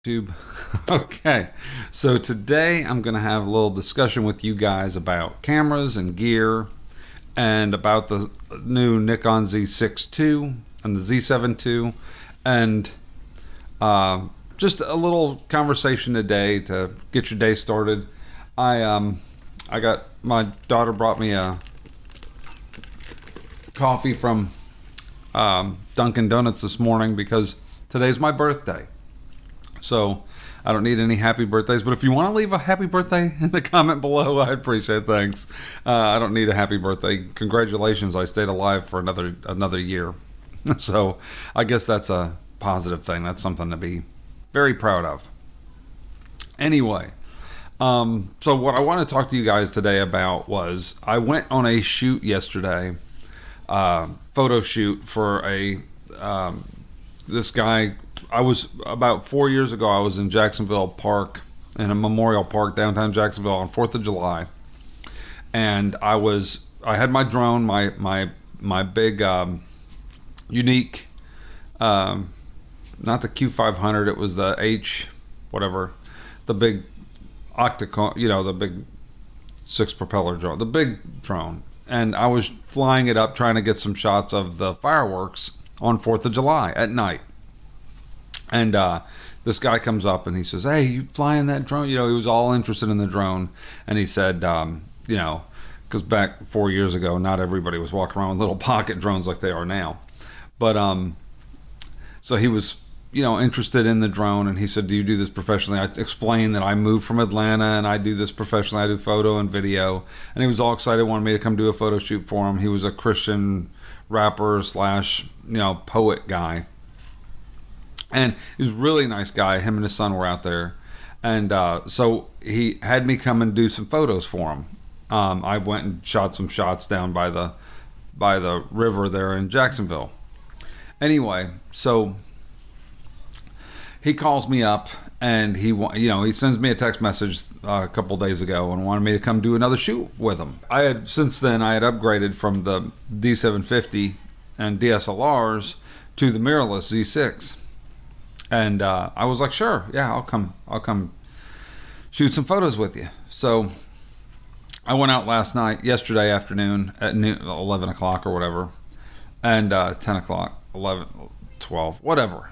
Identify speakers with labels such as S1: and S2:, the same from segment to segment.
S1: YouTube. Okay, so today I'm going to have a little discussion with you guys about cameras and gear and about the new Nikon Z6II and the Z7II and just a little conversation today to get your day started. I got my daughter brought me a coffee from Dunkin' Donuts this morning because today's my birthday. So I don't need any happy birthdays, but if you want to leave a happy birthday in the comment below, I'd appreciate it. Thanks. I don't need a happy birthday. Congratulations, I stayed alive for another year. So I guess that's a positive thing. That's something to be very proud of. Anyway, so what I want to talk to you guys today about was I went on a shoot yesterday, photo shoot for this guy. I was about 4 years ago. I was in Jacksonville Park, in a memorial park downtown Jacksonville on 4th of July, and I had my drone, my big unique, not the Q500. It was the H, whatever, the big octagon, the big 6 propeller drone, the big drone, and I was flying it up, trying to get some shots of the fireworks on 4th of July at night. And this guy comes up and he says, "Hey, you flying that drone?" He was all interested in the drone. And he said, because back 4 years ago, not everybody was walking around with little pocket drones like they are now. But so he was, interested in the drone. And he said, "Do you do this professionally?" I explained that I moved from Atlanta and I do this professionally. I do photo and video. And he was all excited, wanted me to come do a photo shoot for him. He was a Christian rapper / poet guy. And he was a really nice guy. Him and his son were out there. And so he had me come and do some photos for him. I went and shot some shots down by the river there in Jacksonville. Anyway, so he calls me up and he sends me a text message a couple days ago and wanted me to come do another shoot with him. Since then I had upgraded from the D750 and DSLRs to the mirrorless Z6. And I was like, "Sure, yeah, I'll come shoot some photos with you." So I went out yesterday afternoon at 11 o'clock or whatever, and 10 o'clock, 11, 12, whatever.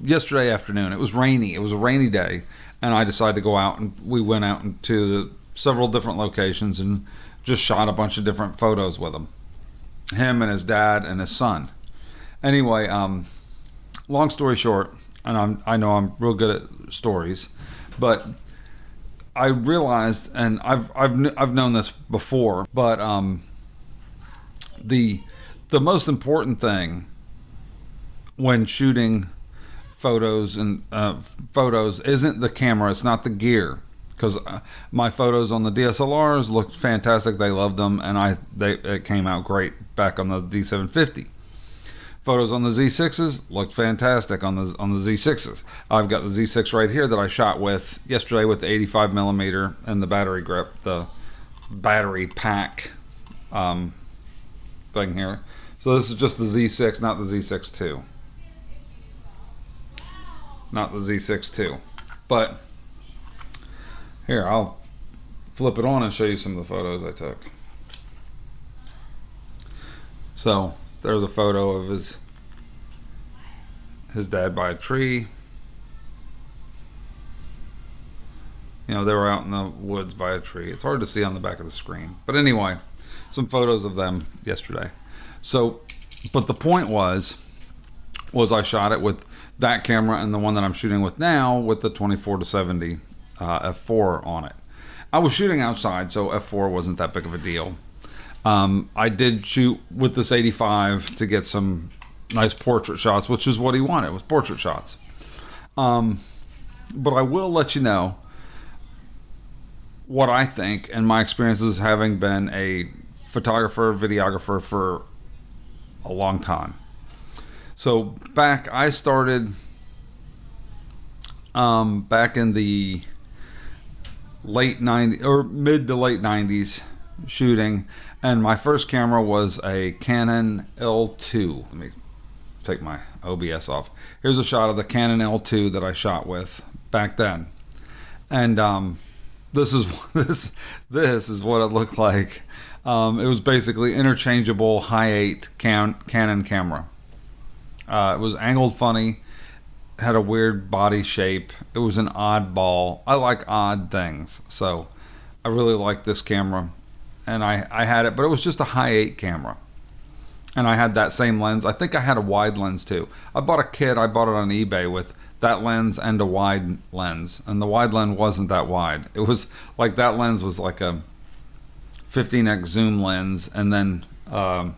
S1: Yesterday afternoon, it was rainy. It was a rainy day, and I decided to go out, and we went out into several different locations and just shot a bunch of different photos with him and his dad and his son. Anyway, long story short, and I know I'm real good at stories, but I realized, and I've known this before, but the most important thing when shooting photos isn't the camera, it's not the gear, because my photos on the DSLRs looked fantastic. They loved them, and it came out great back on the D750. Photos on the Z6s looked fantastic on the Z6s. I've got the Z6 right here that I shot with yesterday with the 85mm and the battery grip, the battery pack thing here. So this is just the Z6, not the Z6II. Not the Z6II. But here, I'll flip it on and show you some of the photos I took. So there's a photo of his dad by a tree. They were out in the woods by a tree. It's hard to see on the back of the screen. But anyway, some photos of them yesterday. So, but the point was I shot it with that camera and the one that I'm shooting with now with the 24-70 f4 on it. I was shooting outside, so f4 wasn't that big of a deal. I did shoot with this 85 to get some nice portrait shots, which is what he wanted, was portrait shots. But I will let you know what I think and my experiences having been a photographer, videographer for a long time. So I started back in the late 90s or mid to late 90s shooting, and my first camera was a Canon L2. Let me take my OBS off. Here's a shot of the Canon L2 that I shot with back then. And this is this is what it looked like. It was basically interchangeable high 8 Canon camera. It was angled funny, had a weird body shape. It was an oddball. I like odd things, so I really liked this camera, and I had it, but it was just a high 8 camera. And I had that same lens. I think I had a wide lens too. I bought a kit, I bought it on eBay with that lens and a wide lens. And the wide lens wasn't that wide. It was like, that lens was like a 15x zoom lens, and then and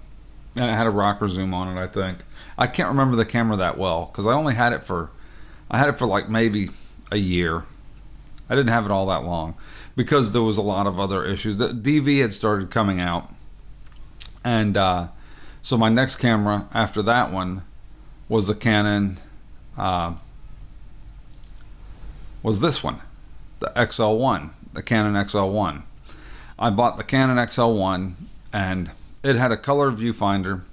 S1: it had a rocker zoom on it, I think. I can't remember the camera that well because I only had it for, like maybe a year. I didn't have it all that long because there was a lot of other issues. The DV had started coming out, and so my next camera after that one was the Canon, was this one, the XL1, the Canon XL1. I bought the Canon XL1, and it had a color viewfinder.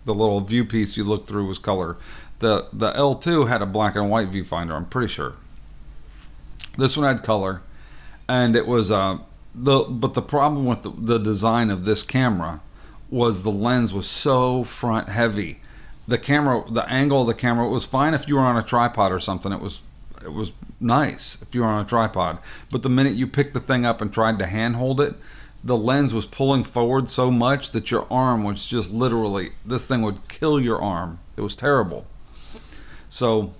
S1: The little view piece you look through was color. The L2 had a black and white viewfinder, I'm pretty sure. This one had color, and it was but the problem with the design of this camera was the lens was so front heavy. The camera, the angle of the camera, it was fine if you were on a tripod or something. It was nice if you were on a tripod. But the minute you picked the thing up and tried to hand hold it, the lens was pulling forward so much that your arm was just literally, this thing would kill your arm. It was terrible. So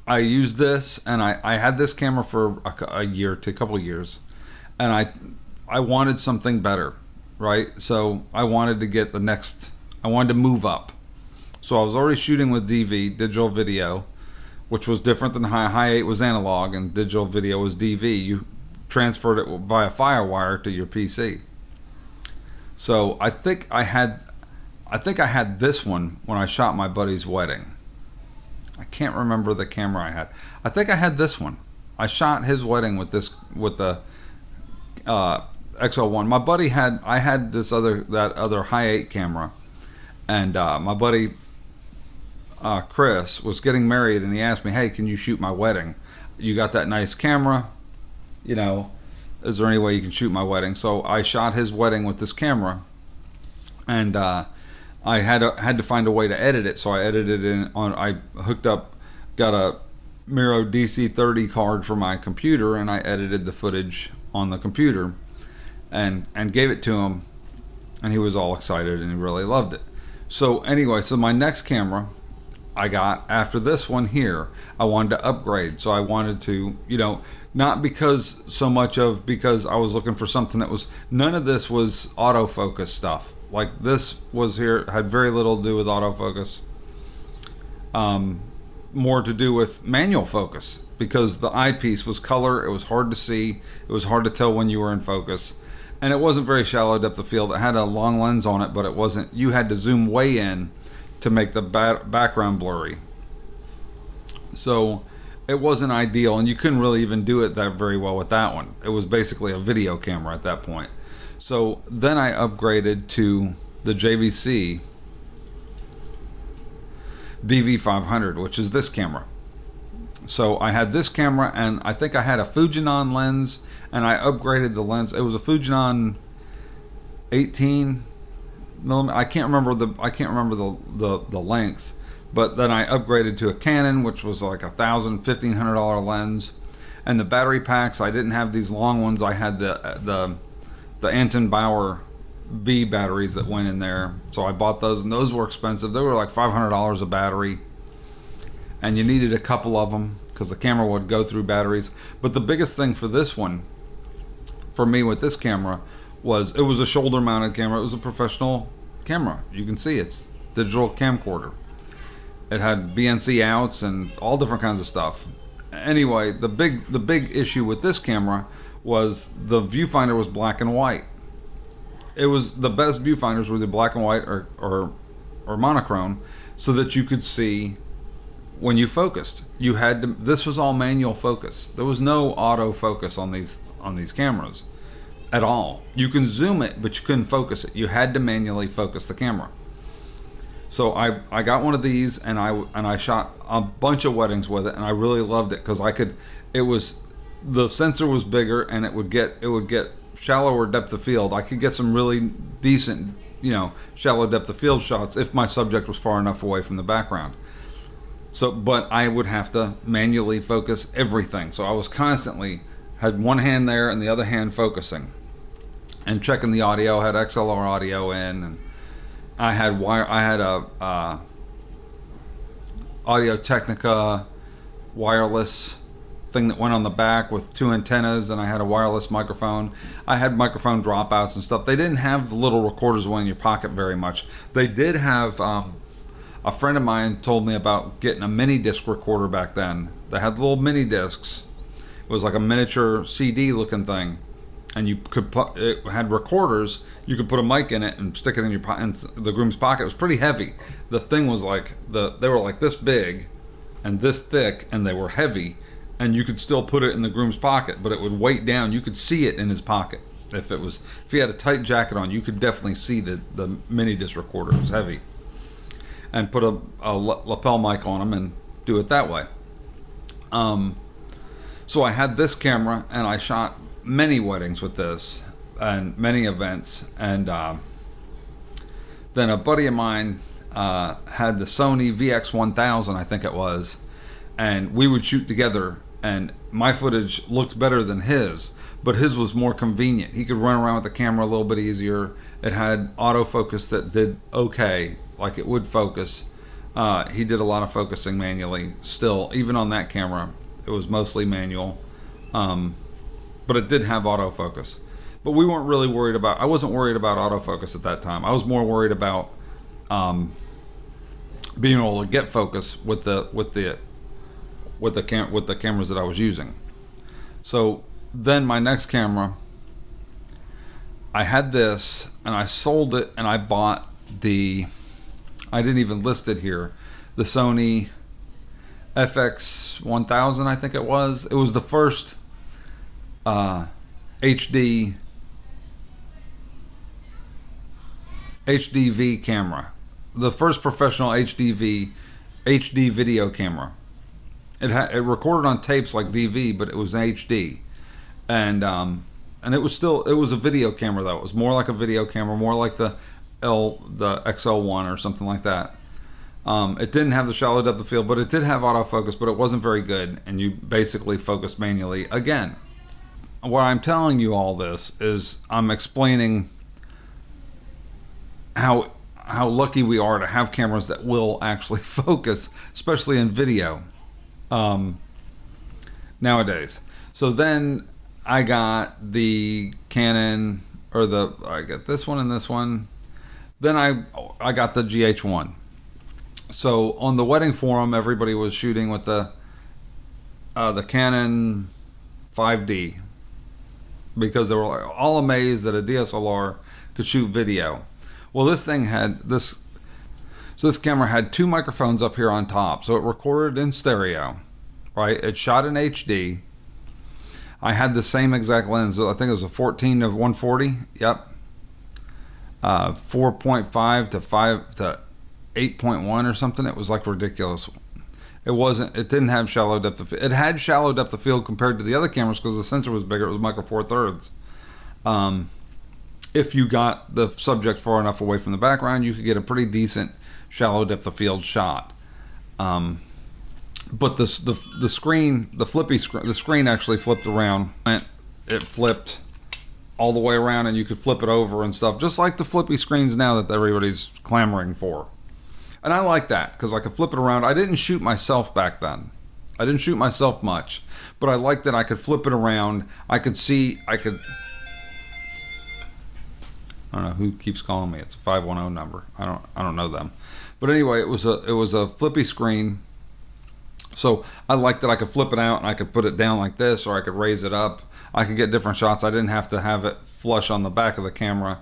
S1: I used this, and I had this camera for a year to a couple of years, and I wanted something better. Right, so I wanted to get the next, I wanted to move up. So I was already shooting with DV, digital video, which was different than high 8 was analog and digital video was DV. You transferred it via FireWire to your PC. So I think I had this one when I shot my buddy's wedding. I can't remember the camera I had. I think I had this one. I shot his wedding with this, with the XL1. My buddy had, I had that other high 8 camera, and my buddy Chris was getting married, and he asked me, hey, can you shoot my wedding? You got that nice camera, you know, is there any way you can shoot my wedding? So I shot his wedding with this camera, and I had to find a way to edit it. So I edited it I hooked up, got a Miro DC30 card for my computer, and I edited the footage on the computer and gave it to him, and he was all excited and he really loved it. So anyway, so my next camera I got after this one here, I wanted to upgrade. So I wanted to, you know, not because so much of, because I was looking for something that was, none of this was autofocus stuff. Like this was here, had very little to do with autofocus. More to do with manual focus, because the eyepiece was color, it was hard to see, it was hard to tell when you were in focus. And it wasn't very shallow depth of field. It had a long lens on it, but it wasn't, you had to zoom way in to make the background blurry. So it wasn't ideal, and you couldn't really even do it that very well with that one. It was basically a video camera at that point. So then I upgraded to the JVC DV500, which is this camera. So I had this camera, and I think I had a Fujinon lens, and I upgraded the lens. It was a Fujinon 18 millimeter. I can't remember the length, but then I upgraded to a Canon, which was like $1,500 lens. And the battery packs, I didn't have these long ones. I had the Anton Bauer V batteries that went in there, so I bought those, and those were expensive. They were like $500 a battery, and you needed a couple of them because the camera would go through batteries. But the biggest thing for this one, for me with this camera, was it was a shoulder mounted camera. It was a professional camera. You can see it's digital camcorder. It had BNC outs and all different kinds of stuff. Anyway, the big issue with this camera was the viewfinder was black and white. It was, the best viewfinders were the black and white or monochrome, so that you could see when you focused. You had to, this was all manual focus. There was no auto focus on these cameras at all. You can zoom it, but you couldn't focus it. You had to manually focus the camera. So I got one of these, and I shot a bunch of weddings with it, and I really loved it because I could. It was the sensor was bigger, and it would get shallower depth of field. I could get some really decent, shallow depth of field shots if my subject was far enough away from the background. So, but I would have to manually focus everything. So I was constantly had one hand there and the other hand focusing and checking the audio. Had XLR audio in, and I had a Audio Technica wireless thing that went on the back with two antennas, and I had a wireless microphone. I had microphone dropouts and stuff. They didn't have the little recorders one in your pocket very much. They did have a friend of mine told me about getting a mini disc recorder back then. They had little mini discs. It was like a miniature CD looking thing, and you could put, it had recorders. You could put a mic in it and stick it in your in the groom's pocket. It was pretty heavy. The thing was like they were like this big and this thick, and they were heavy, and you could still put it in the groom's pocket, but it would weight down. You could see it in his pocket. If he had a tight jacket on, you could definitely see the mini disc recorder. It was heavy. And put a lapel mic on them and do it that way. So I had this camera, and I shot many weddings with this and many events. And then a buddy of mine had the Sony VX1000, I think it was, and we would shoot together, and my footage looked better than his, but his was more convenient. He could run around with the camera a little bit easier. It had autofocus that did okay, like it would focus. He did a lot of focusing manually still. Even on that camera, it was mostly manual, but it did have autofocus. But we weren't really worried about, I wasn't worried about autofocus at that time. I was more worried about being able to get focus with the cameras that I was using. So then my next camera, I had this, and I sold it, and I bought I didn't even list it here, the Sony FX1000, I think it was. It was the first HDV camera, the first professional HD video camera. It recorded on tapes like DV, but it was HD, and it was a video camera though. It was more like a video camera, more like the XL1 or something like that. It didn't have the shallow depth of field, but it did have autofocus, but it wasn't very good, and you basically focused manually. Again, what I'm telling you all this is I'm explaining how lucky we are to have cameras that will actually focus, especially in video nowadays. So then I got the Canon, I got this one and this one. Then I got the GH1. So on the wedding forum, everybody was shooting with the Canon 5D because they were all amazed that a DSLR could shoot video. Well, this camera had two microphones up here on top, so it recorded in stereo, right? It shot in HD. I had the same exact lens. I think it was a 14 to 140. Yep. 4.5 to 5 to 8.1 or something. It was like ridiculous. It didn't have shallow depth of field. It had shallow depth of field compared to the other cameras because the sensor was bigger. It was micro four thirds. If you got the subject far enough away from the background, you could get a pretty decent shallow depth of field shot. But the screen, the screen actually flipped around. It flipped all the way around, and you could flip it over and stuff, just like the flippy screens now that everybody's clamoring for. And I like that because I could flip it around. I didn't shoot myself back then. I didn't shoot myself much, but I liked that I could flip it around. I don't know who keeps calling me. It's a 510 number. I don't know them. But anyway, it was a flippy screen. So I liked that I could flip it out and I could put it down like this, or I could raise it up. I could get different shots. I didn't have to have it flush on the back of the camera.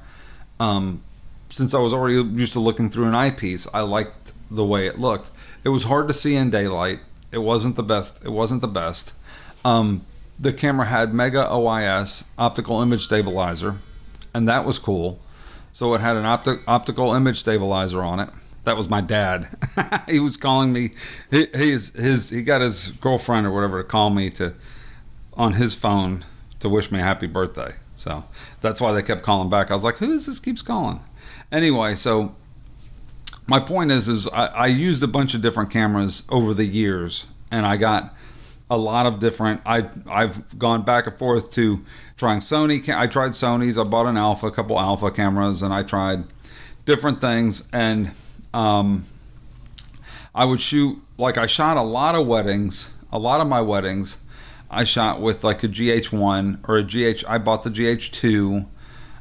S1: Since I was already used to looking through an eyepiece, I liked the way it looked. It was hard to see in daylight. It wasn't the best. The camera had Mega OIS, optical image stabilizer, and that was cool. So it had an optical image stabilizer on it. That was my dad. He was calling me. He got his girlfriend or whatever to call me on his phone to wish me a happy birthday. So that's why they kept calling back. I was like, who is this keeps calling? Anyway, so my point is I used a bunch of different cameras over the years, and I got a lot of different. I've gone back and forth to trying Sony. I tried Sony's. I bought a couple Alpha cameras, and I tried different things. And I would shoot, like I shot a lot of weddings. A lot of my weddings I shot with like a GH1 or a GH. I bought the GH2.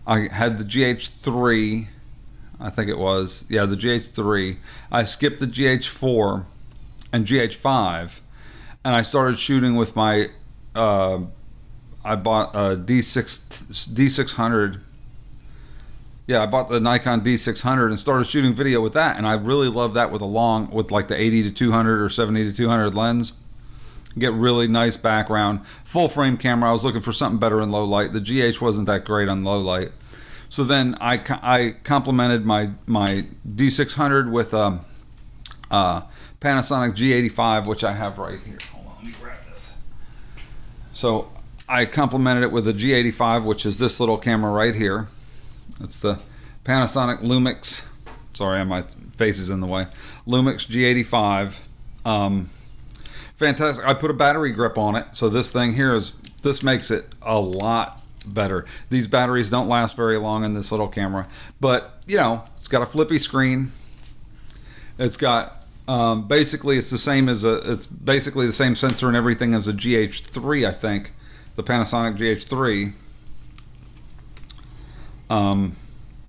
S1: I had the GH3. I think it was. Yeah, the GH3. I skipped the GH4 and GH5, and I started shooting with my I bought a D600. Yeah, I bought the Nikon D600 and started shooting video with that, and I really love that with like the 80 to 200 or 70 to 200 lens. Get really nice background, full frame camera. I was looking for something better in low light. The GH wasn't that great on low light. So then I complemented my D600 with a Panasonic G85, which I have right here. Hold on, let me grab this. So I complemented it with a G85, which is this little camera right here. It's the Panasonic Lumix. Sorry, my face is in the way. Lumix G85. Fantastic. I put a battery grip on it, so this thing here this makes it a lot better. These batteries don't last very long in this little camera, but you know, it's got a flippy screen. It's got basically it's basically the same sensor and everything as a GH3, I think, the Panasonic GH3.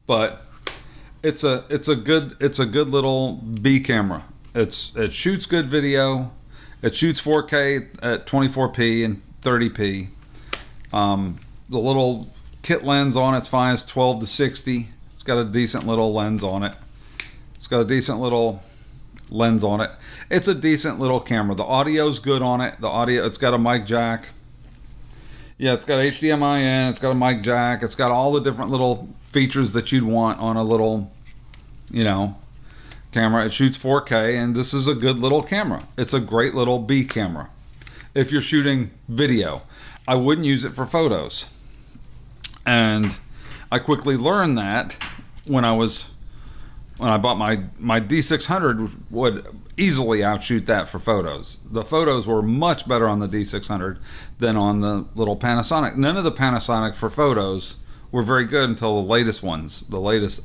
S1: But it's a good little B camera. It shoots good video. It shoots 4K at 24p and 30p. The little kit lens on it's fine. It's 12 to 60. It's got a decent little lens on it. It's a decent little camera. The audio's good on it. It's got a mic jack. Yeah, it's got HDMI in. It's got a mic jack. It's got all the different little features that you'd want on a little, camera. It shoots 4K, and this is a good little camera. It's a great little B camera. If you're shooting video, I wouldn't use it for photos. And I quickly learned that when I bought my D600 would easily outshoot that for photos. The photos were much better on the D600 than on the little Panasonic. None of the Panasonic for photos were very good until the latest ones. The latest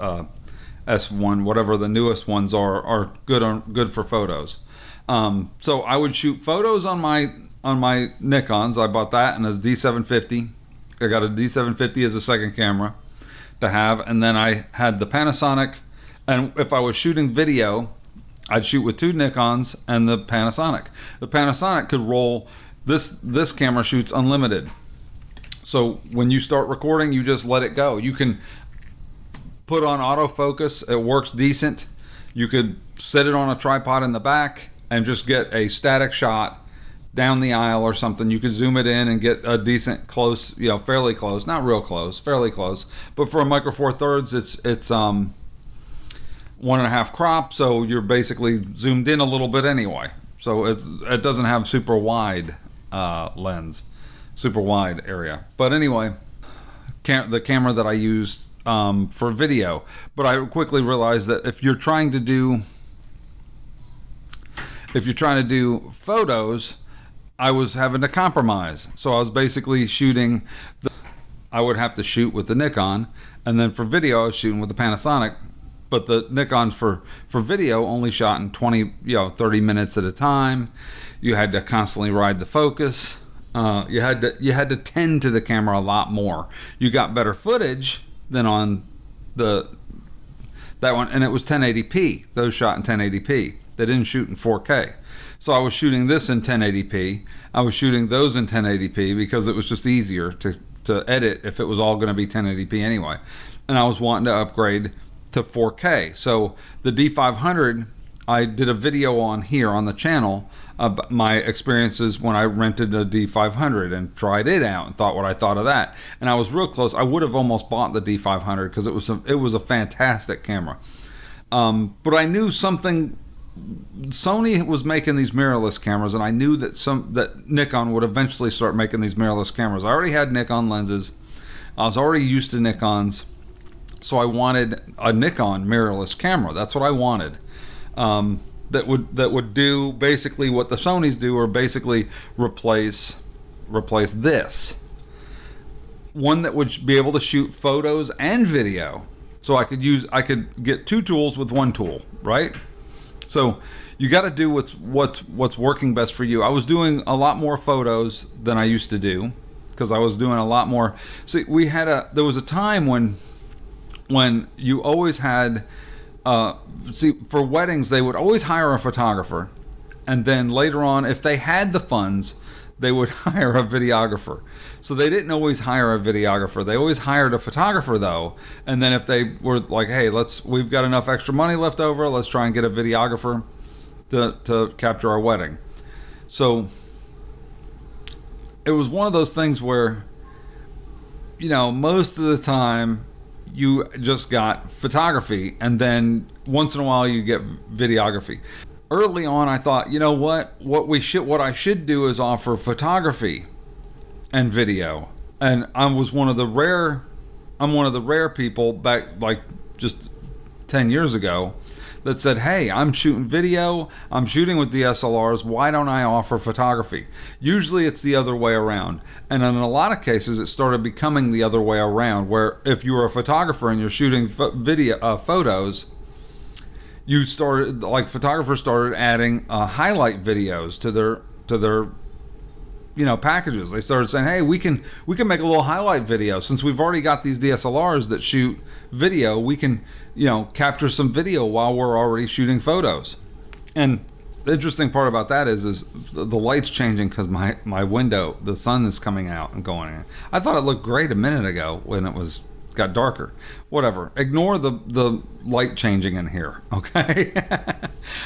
S1: S1, whatever the newest ones are good for photos. So I would shoot photos on my Nikons. I bought that and a D750. I got a D750 as a second camera to have, and then I had the Panasonic. And if I was shooting video, I'd shoot with two Nikons and the Panasonic. The Panasonic could roll. This camera shoots unlimited. So when you start recording, you just let it go. You can put on autofocus. It works decent. You could set it on a tripod in the back and just get a static shot down the aisle or something. You could zoom it in and get a decent close, fairly close, not real close, fairly close. But for a Micro Four Thirds, it's 1.5 crop, so you're basically zoomed in a little bit anyway. So it doesn't have super wide lens, super wide area. But anyway, the camera that I used for video. But I quickly realized that if you're trying to do photos, I was having to compromise. So I was basically shooting. I would have to shoot with the Nikon, and then for video I was shooting with the Panasonic. But the Nikon for video only shot in 30 minutes at a time. You had to constantly ride the focus. You had to tend to the camera a lot more. You got better footage than on that one, and it was 1080p. Those shot in 1080p. They didn't shoot in 4K. So I was shooting this in 1080p. I was shooting those in 1080p because it was just easier to edit if it was all going to be 1080p anyway. And I was wanting to upgrade to 4K. So the D500, I did a video on here on the channel about my experiences when I rented a D500 and tried it out and thought what I thought of that. And I was real close. I would have almost bought the D500 because it was a fantastic camera. But I knew something. Sony was making these mirrorless cameras, and I knew that Nikon would eventually start making these mirrorless cameras. I already had Nikon lenses. I was already used to Nikons, so I wanted a Nikon mirrorless camera. That's what I wanted. That would do basically what the Sonys do, or basically replace this. One that would be able to shoot photos and video. So I could get two tools with one tool, right? So you got to do what's working best for you. I was doing a lot more photos than I used to do, because I was doing a lot more. See, there was a time when you always had, for weddings, they would always hire a photographer, and then later on, if they had the funds, they would hire a videographer. So they didn't always hire a videographer. They always hired a photographer, though. And then if they were like, hey, we've got enough extra money left over, let's try and get a videographer to capture our wedding. So it was one of those things where, most of the time you just got photography, and then once in a while you get videography. Early on, I thought, what I should do is offer photography and video. And I'm one of the rare people back, like, just 10 years ago, that said, hey, I'm shooting video, I'm shooting with DSLRs, why don't I offer photography? Usually it's the other way around. And in a lot of cases, it started becoming the other way around, where if you were a photographer and you're shooting photos, photographers started adding highlight videos to their packages. They started saying, hey, we can make a little highlight video. Since we've already got these DSLRs that shoot video, we can capture some video while we're already shooting photos. And the interesting part about that is the light's changing, because my window, the sun is coming out and going in. I thought it looked great a minute ago when it got darker. Whatever. Ignore the light changing in here, okay?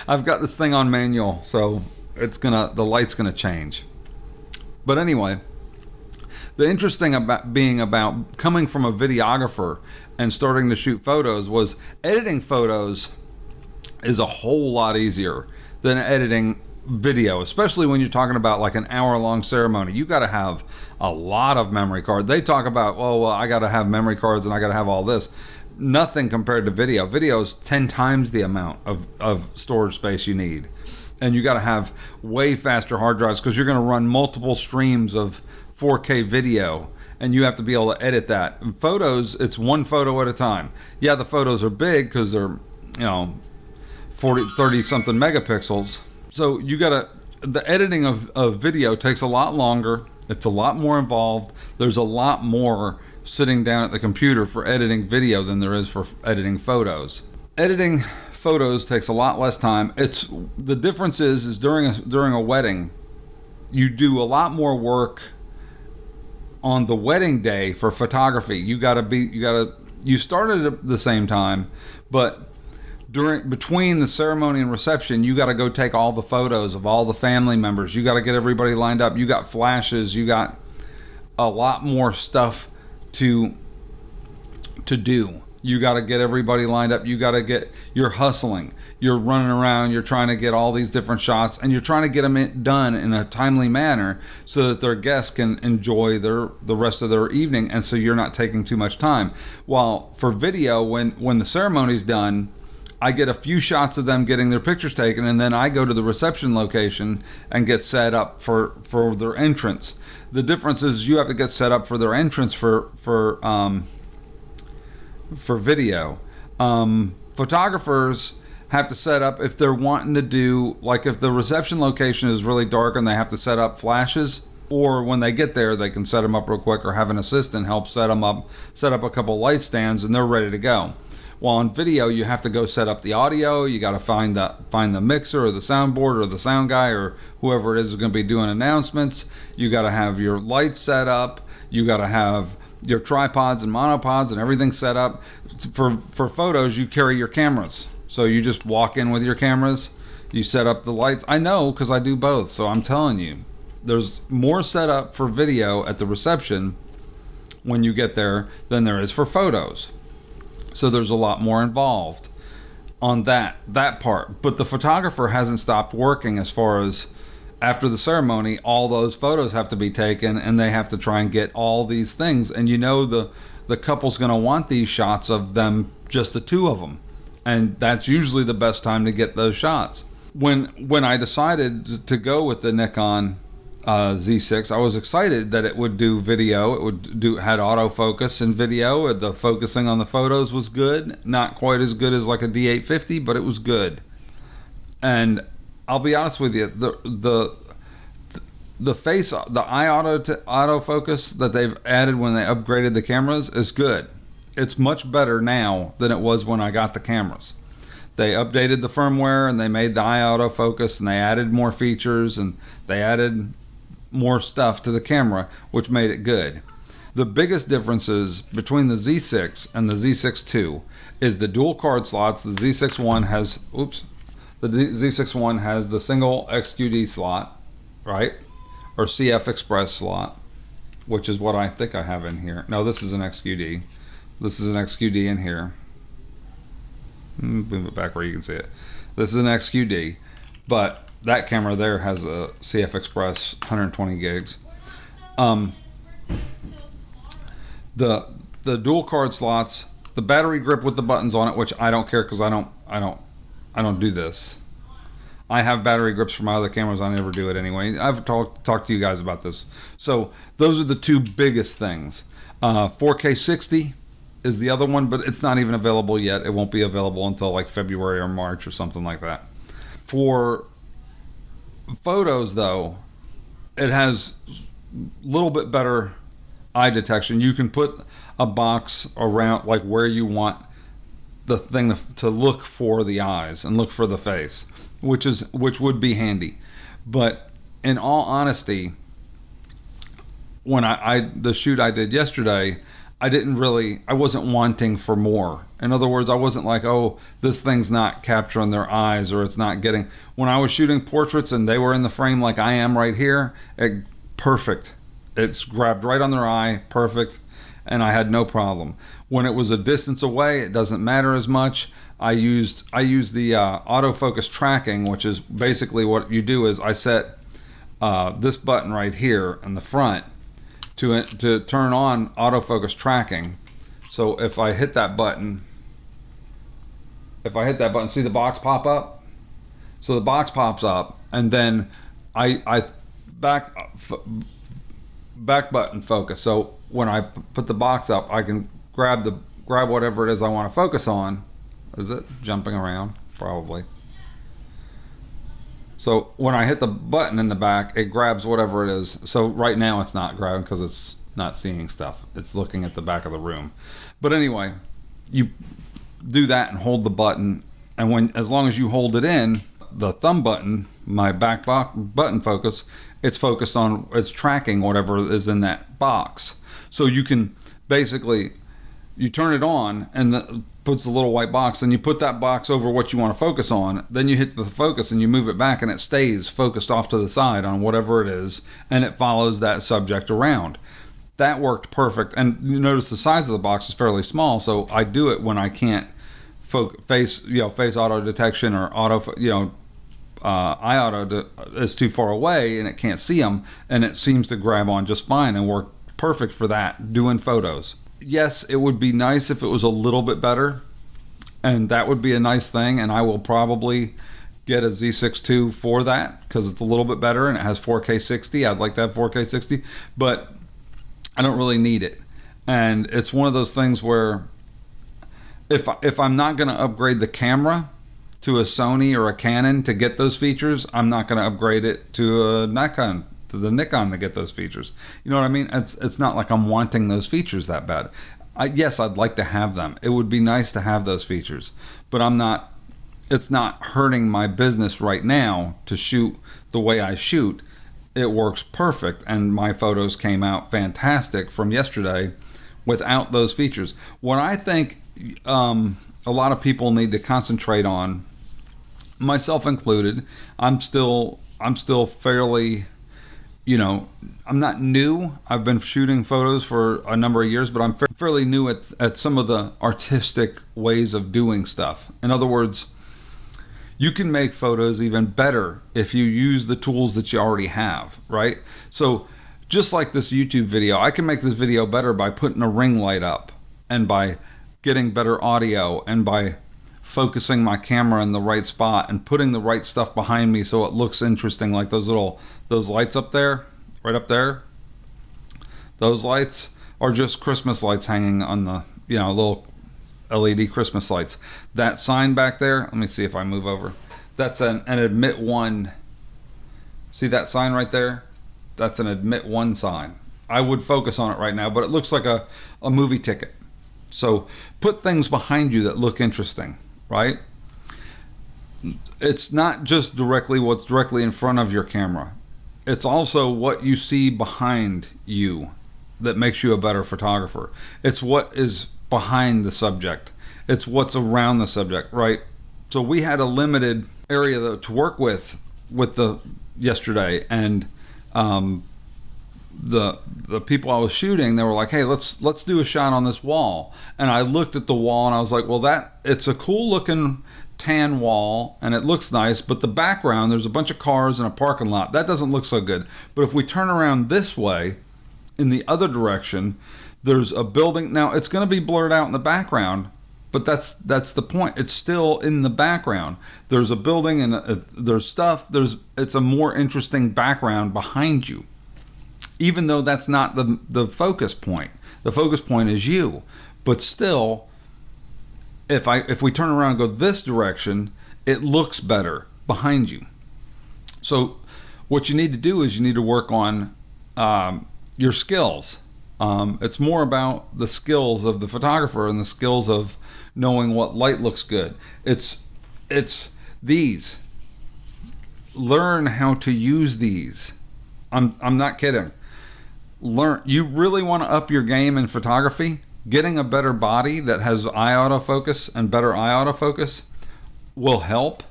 S1: I've got this thing on manual, so the light's gonna change. But anyway, the interesting about coming from a videographer and starting to shoot photos was editing photos is a whole lot easier than editing video, especially when you're talking about like an hour-long ceremony. You got to have a lot of memory card. They talk about, well, I got to have memory cards and I got to have all this. Nothing compared to video. Video is 10 times the amount of storage space you need. And you got to have way faster hard drives, because you're going to run multiple streams of 4K video, and you have to be able to edit that. In photos, it's one photo at a time. Yeah, the photos are big because they're 30 something megapixels. So the editing of video takes a lot longer. It's a lot more involved. There's a lot more sitting down at the computer for editing video than there is for editing photos. Editing photos takes a lot less time. The difference is during a wedding, you do a lot more work on the wedding day for photography. You started at the same time, but between the ceremony and reception, you got to go take all the photos of all the family members. You got to get everybody lined up. You got flashes. You got a lot more stuff to do. You got to get everybody lined up. You're hustling. You're running around. You're trying to get all these different shots, and you're trying to get them done in a timely manner so that their guests can enjoy the rest of their evening, and so you're not taking too much time. While for video, when the ceremony's done, I get a few shots of them getting their pictures taken, and then I go to the reception location and get set up for their entrance. The difference is you have to get set up for their entrance for video. Photographers have to set up if they're wanting to do, like, if the reception location is really dark and they have to set up flashes, or when they get there they can set them up real quick, or have an assistant help set up a couple light stands, and they're ready to go. While on video, you have to go set up the audio. You got to find the mixer or the soundboard or the sound guy or whoever it is going to be doing announcements. You got to have your lights set up. You got to have your tripods and monopods and everything set up. For photos, you carry your cameras. So you just walk in with your cameras. You set up the lights. I know, because I do both. So I'm telling you, there's more setup for video at the reception when you get there than there is for photos. So there's a lot more involved. on that part. But the photographer hasn't stopped working as far as after the ceremony, all those photos have to be taken and they have to try and get all these things. And you know the couple's going to want these shots of them, just the two of them. And that's usually the best time to get those shots. When I decided to go with the Nikon Z6, I was excited that it would do video. It had autofocus and video. The focusing on the photos was good. Not quite as good as like a D850, but it was good. And I'll be honest with you, the eye autofocus that they've added when they upgraded the cameras is good. It's much better now than it was when I got the cameras. They updated the firmware and they made the eye autofocus and they added more features and they added more stuff to the camera, which made it good. The biggest differences between the Z6 and the Z6II is the dual card slots. The Z6I has, the Z6I has the single XQD slot, right? Or CF Express slot, which is what I think I have in here. No, this is an XQD. This is an XQD in here. Move it back where you can see it. This is an XQD, but that camera there has a CF Express 120 gigs. The dual card slots, the battery grip with the buttons on it, which I don't care because I don't do this. I have battery grips for my other cameras. I never do it anyway. I've talked to you guys about this. So those are the two biggest things. 4K 60 is the other one, but it's not even available yet. It won't be available until like February or March or something like that. For photos though, it has a little bit better eye detection. You can put a box around like where you want the thing to look for the eyes and look for the face, which would be handy. But in all honesty, when the shoot I did yesterday, I wasn't wanting for more. In other words, I wasn't like, oh, this thing's not capturing their eyes or it's not getting. When I was shooting portraits and they were in the frame like I am right here, perfect. It's grabbed right on their eye, perfect, and I had no problem. When it was a distance away, it doesn't matter as much. I used the autofocus tracking, which is basically what you do is I set this button right here in the front to turn on autofocus tracking. So if I hit that button, see the box pop up? So the box pops up, and then I back button focus. So when I put the box up, I can grab whatever it is I want to focus on. Is it jumping around? Probably. So when I hit the button in the back, it grabs whatever it is. So right now it's not grabbing because it's not seeing stuff. It's looking at the back of the room. But anyway, you do that and hold the button, and as long as you hold it in, the thumb button, my back button focus, it's tracking whatever is in that box. So you can basically, you turn it on and puts the little white box, and you put that box over what you want to focus on, then you hit the focus and you move it back and it stays focused off to the side on whatever it is, and it follows that subject around. That worked perfect. And you notice the size of the box is fairly small, so I do it when I can't face auto detection or eye auto is too far away and it can't see them, and it seems to grab on just fine and work perfect for that, doing photos. Yes, it would be nice if it was a little bit better, and that would be a nice thing, and I will probably get a Z6II for that because it's a little bit better and it has 4K 60. I'd like to have 4K 60, but I don't really need it. And it's one of those things where if I'm not going to upgrade the camera to a Sony or a Canon to get those features, I'm not going to upgrade it to a Nikon, to the Nikon to get those features. You know what I mean? It's not like I'm wanting those features that bad. Yes, I'd like to have them. It would be nice to have those features, but it's not hurting my business right now to shoot the way I shoot. It works perfect, and my photos came out fantastic from yesterday without those features. What I think a lot of people need to concentrate on, myself included, I'm still fairly you know, I'm not new. I've been shooting photos for a number of years, but I'm fairly new at some of the artistic ways of doing stuff. In other words, you can make photos even better if you use the tools that you already have, right? So just like this YouTube video, I can make this video better by putting a ring light up and by getting better audio and by focusing my camera in the right spot and putting the right stuff behind me so it looks interesting, like those lights up there, right up there. Those lights are just Christmas lights hanging on the, you know, little LED Christmas lights. That sign back there, let me see if I move over. That's an admit one. See that sign right there? That's an admit one sign. I would focus on it right now, but it looks like a movie ticket. So put things behind you that look interesting, right? It's not just directly what's directly in front of your camera. It's also what you see behind you that makes you a better photographer. It's what is behind the subject. It's what's around the subject, right? So we had a limited area to work with the yesterday, and the people I was shooting, they were like, hey, let's do a shot on this wall. And I looked at the wall and I was like, well, it's a cool looking tan wall and it looks nice, but the background, there's a bunch of cars and a parking lot. That doesn't look so good. But if we turn around this way, in the other direction, there's a building. Now it's going to be blurred out in the background, but that's the point. It's still in the background. There's a building and there's stuff. It's a more interesting background behind you, even though that's not the focus point. The focus point is you. But still, if we turn around and go this direction, it looks better behind you. So what you need to do is you need to work on your skills. It's more about the skills of the photographer and the skills of knowing what light looks good. It's these. Learn how to use these. I'm not kidding. Learn. You really want to up your game in photography? Getting a better body that has eye autofocus and better eye autofocus will help.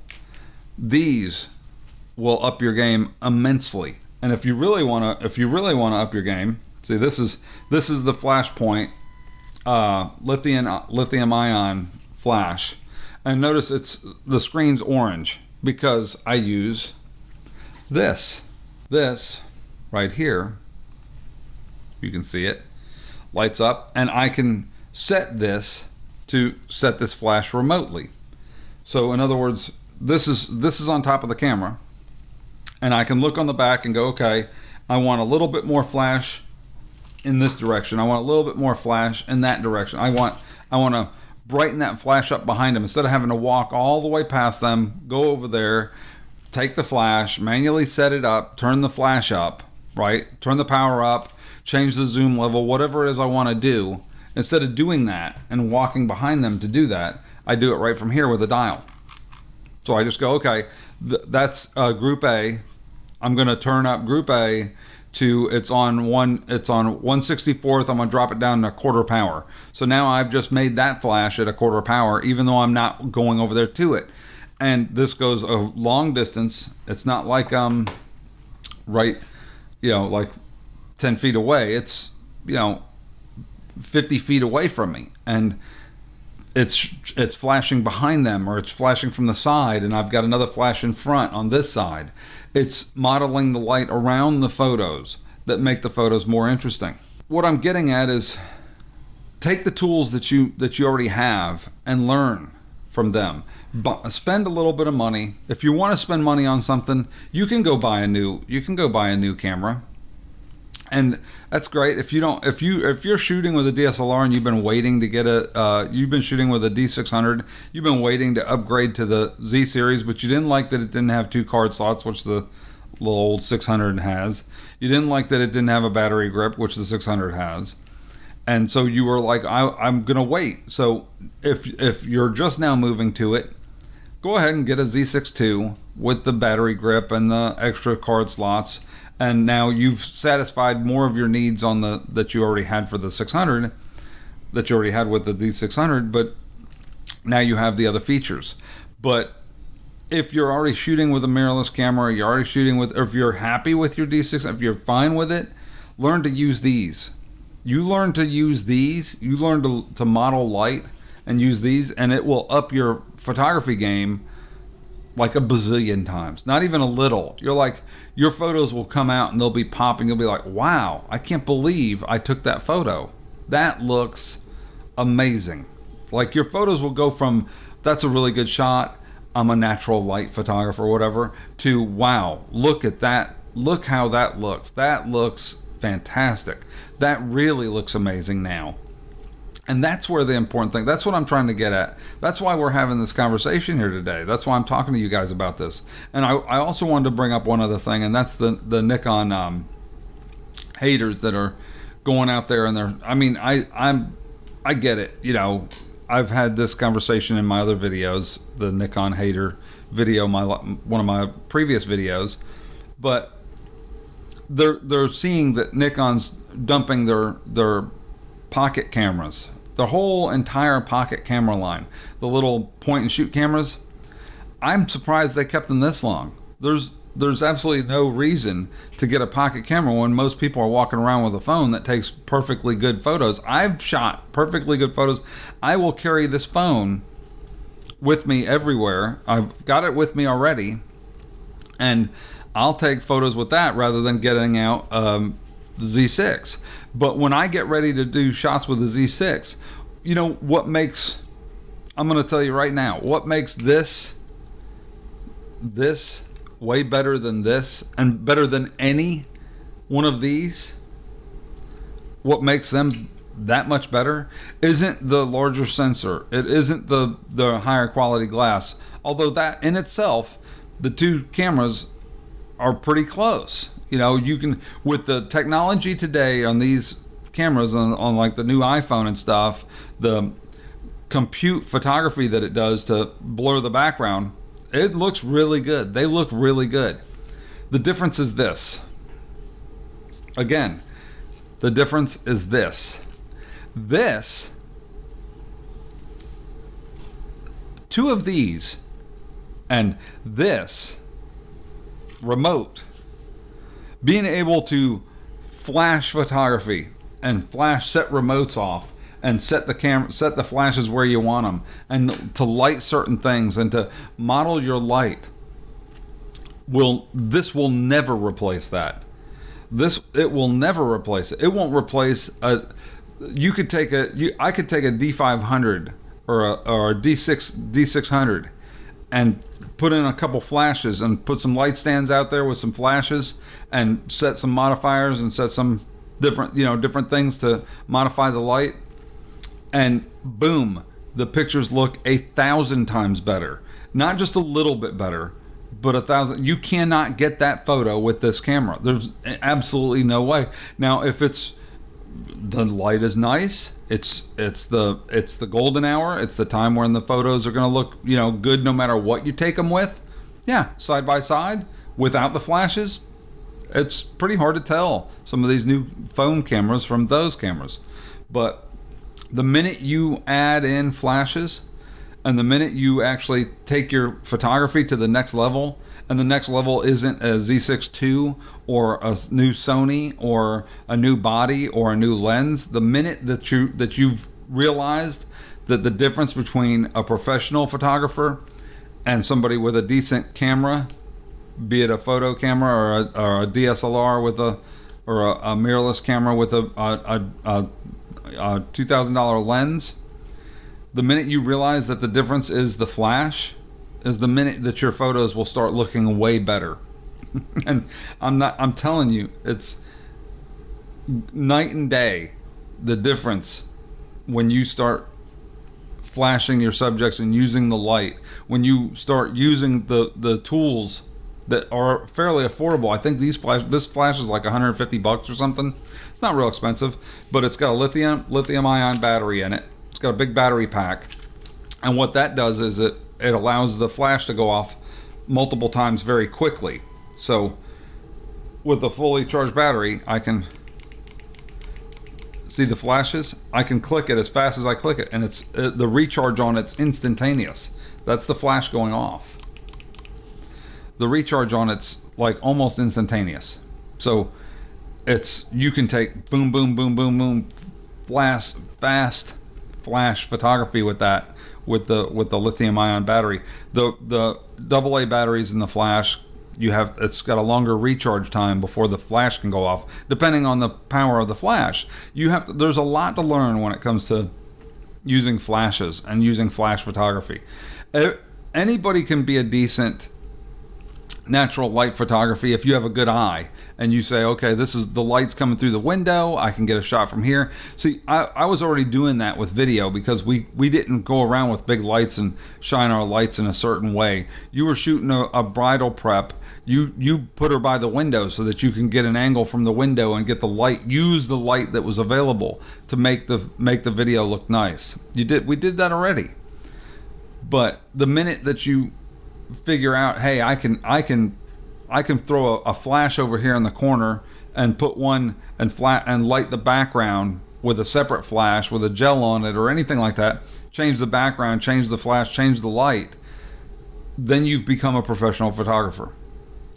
S1: These will up your game immensely. And if you really want to up your game, see, this is the Flashpoint lithium ion flash, and notice the screen's orange because I use this right here. You can see it lights up, and I can set this flash remotely. So in other words, this is on top of the camera, and I can look on the back and go, okay, I want a little bit more flash in this direction. I want a little bit more flash in that direction. I want to brighten that flash up behind them instead of having to walk all the way past them, go over there, take the flash, manually set it up, turn the flash up, right? Turn the power up, change the zoom level, whatever it is I want to do. Instead of doing that and walking behind them to do that, I do it right from here with a dial. So I just go, okay, that's group A. I'm going to turn up group A to it's on 1/64th. I'm going to drop it down to 1/4 power. So now I've just made that flash at 1/4 power, even though I'm not going over there to it. And this goes a long distance. It's not like right, like 10 feet away. It's 50 feet away from me, and it's flashing behind them, or it's flashing from the side, and I've got another flash in front on this side. It's modeling the light around the photos that make the photos more interesting. What I'm getting at is take the tools that you already have and learn from them. But spend a little bit of money. If you want to spend money on something, you can go buy a new camera. And that's great. If you're shooting with a DSLR and you've been waiting to get you've been shooting with a D600, you've been waiting to upgrade to the Z series, but you didn't like that it didn't have 2 card slots, which the little old 600 has. You didn't like that it didn't have a battery grip, which the 600 has. And so you were like, I'm gonna wait. So if you're just now moving to it, go ahead and get a Z6II with the battery grip and the extra card slots. And now you've satisfied more of your needs on that you already had for the 600, that you already had with the D600, but now you have the other features. But if you're already shooting with a mirrorless camera, you're already shooting with, or if you're happy with your D6, if you're fine with it, learn to use these. You learn to use these, you learn to model light and use these, and it will up your photography game like a bazillion times. Not even a little. You're like, your photos will come out and they'll be popping. You'll be like, wow, I can't believe I took that photo. That looks amazing. Like, your photos will go from, that's a really good shot, I'm a natural light photographer or whatever, to wow, look at that, look how that looks. That looks fantastic. That really looks amazing now. And that's where the important thing, that's what I'm trying to get at. That's why we're having this conversation here today. That's why I'm talking to you guys about this. And I also wanted to bring up one other thing, and that's the Nikon haters that are going out there, and they're, I mean, I get it. You know, I've had this conversation in my other videos, the Nikon hater video, one of my previous videos, but they're seeing that Nikon's dumping their pocket cameras, the whole entire pocket camera line, the little point and shoot cameras. I'm surprised they kept them this long. There's absolutely no reason to get a pocket camera when most people are walking around with a phone that takes perfectly good photos. I've shot perfectly good photos. I will carry this phone with me everywhere. I've got it with me already, and I'll take photos with that rather than getting out the Z6. But when I get ready to do shots with the Z6, you know what makes, I'm going to tell you right now, what makes this way better than this, and better than any one of these, what makes them that much better isn't the larger sensor. It isn't the higher quality glass. Although that in itself, the two cameras are pretty close. You know, you can, with the technology today on these cameras, on like the new iPhone and stuff, the compute photography that it does to blur the background, it looks really good. They look really good. The difference is this. Again, the difference is this. Two of these, and this remote, being able to flash photography and set remotes off and set the flashes where you want them, and to light certain things and to model your light, this will never replace that. It will never replace it. It won't replace I could take a D500 or a D600 and put in a couple flashes and put some light stands out there with some flashes and set some modifiers and set some different things to modify the light, and boom, the pictures look 1,000 times better. Not just a little bit better, but 1,000. You cannot get that photo with this camera. There's absolutely no way. Now, if the light is nice, it's the golden hour, it's the time when the photos are going to look good no matter what you take them with. Yeah, side by side without the flashes, it's pretty hard to tell some of these new phone cameras from those cameras. But the minute you add in flashes, and the minute you actually take your photography to the next level, and the next level isn't a Z6II or a new Sony or a new body or a new lens, the minute that you've realized that the difference between a professional photographer and somebody with a decent camera, be it a photo camera or a DSLR or a mirrorless camera with a $2,000 lens, the minute you realize that the difference is the flash, is the minute that your photos will start looking way better. And I'm telling you, it's night and day, the difference when you start flashing your subjects and using the light, when you start using the tools that are fairly affordable. I think this flash is like $150 or something. It's not real expensive, but it's got a lithium ion battery in it. It's got a big battery pack, and what that does is it allows the flash to go off multiple times very quickly. So with a fully charged battery, I can see the flashes. I can click it as fast as I click it, and the recharge on it's instantaneous. That's the flash going off. the recharge on it's like almost instantaneous. So you can take boom, boom, boom, boom, boom, fast flash photography with that, with the lithium ion battery. The AA batteries in the flash, it's got a longer recharge time before the flash can go off, depending on the power of the flash. There's a lot to learn when it comes to using flashes and using flash photography. Anybody can be a decent natural light photography if you have a good eye and you say, okay, this is the light's coming through the window, I can get a shot from here. See, I was already doing that with video because we didn't go around with big lights and shine our lights in a certain way. You were shooting a bridal prep, you put her by the window so that you can get an angle from the window and get the light, use the light that was available to make the video look nice. We did that already. But the minute that you figure out, hey, I can throw a flash over here in the corner and put one and light the background with a separate flash with a gel on it or anything like that, change the background, change the flash, change the light, then you've become a professional photographer.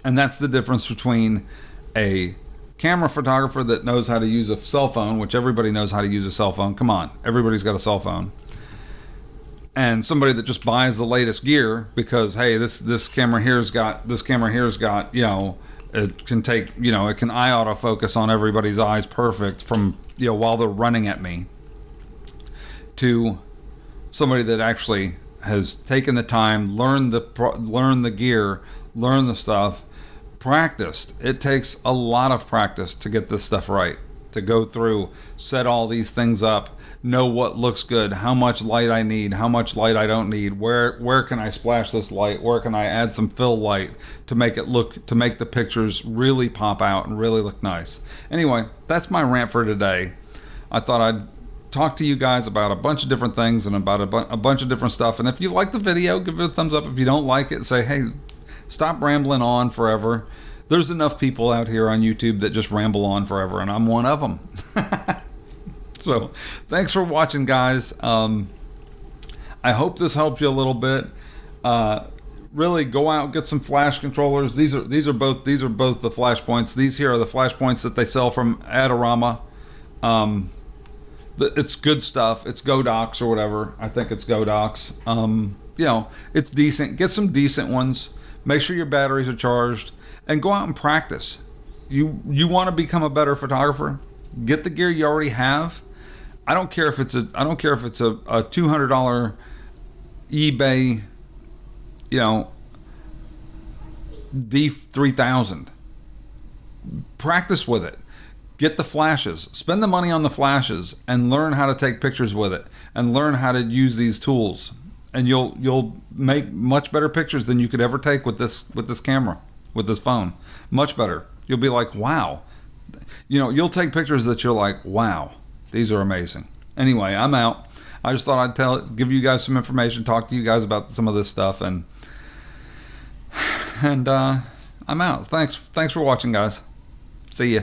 S1: And that's the difference between a camera photographer that knows how to use a cell phone, which everybody knows how to use a cell phone. Come on, everybody's got a cell phone. And somebody that just buys the latest gear because, hey, this camera here's got, you know, it can take, you know, it can eye autofocus on everybody's eyes perfect from, you know, while they're running at me, to somebody that actually has taken the time, learned the gear, learned the stuff, practiced. It takes a lot of practice to get this stuff right, to go through, set all these things up, know what looks good, how much light I need, how much light I don't need, where can I splash this light, where can I add some fill light to make the pictures really pop out and really look nice. Anyway, that's my rant for today. I thought I'd talk to you guys about a bunch of different things and about a bunch of different stuff. And if you like the video, give it a thumbs up. If you don't like it, say, hey, stop rambling on forever. There's enough people out here on YouTube that just ramble on forever, and I'm one of them. So thanks for watching, guys. I hope this helped you a little bit. Really go out and get some flash controllers. These are both the flash points. These here are the flash points that they sell from Adorama. It's good stuff. It's Godox or whatever. I think it's Godox. You know, it's decent. Get some decent ones. Make sure your batteries are charged, and go out and practice. You want to become a better photographer? Get the gear you already have. I don't care if it's a $200 eBay, you know, D3000. Practice with it. Get the flashes. Spend the money on the flashes and learn how to take pictures with it, and learn how to use these tools. And you'll make much better pictures than you could ever take with this camera, with this phone. Much better. You'll be like, wow. You know, you'll take pictures that you're like, wow, these are amazing. Anyway, I'm out. I just thought I'd give you guys some information, talk to you guys about some of this stuff, and I'm out. Thanks for watching, guys. See ya.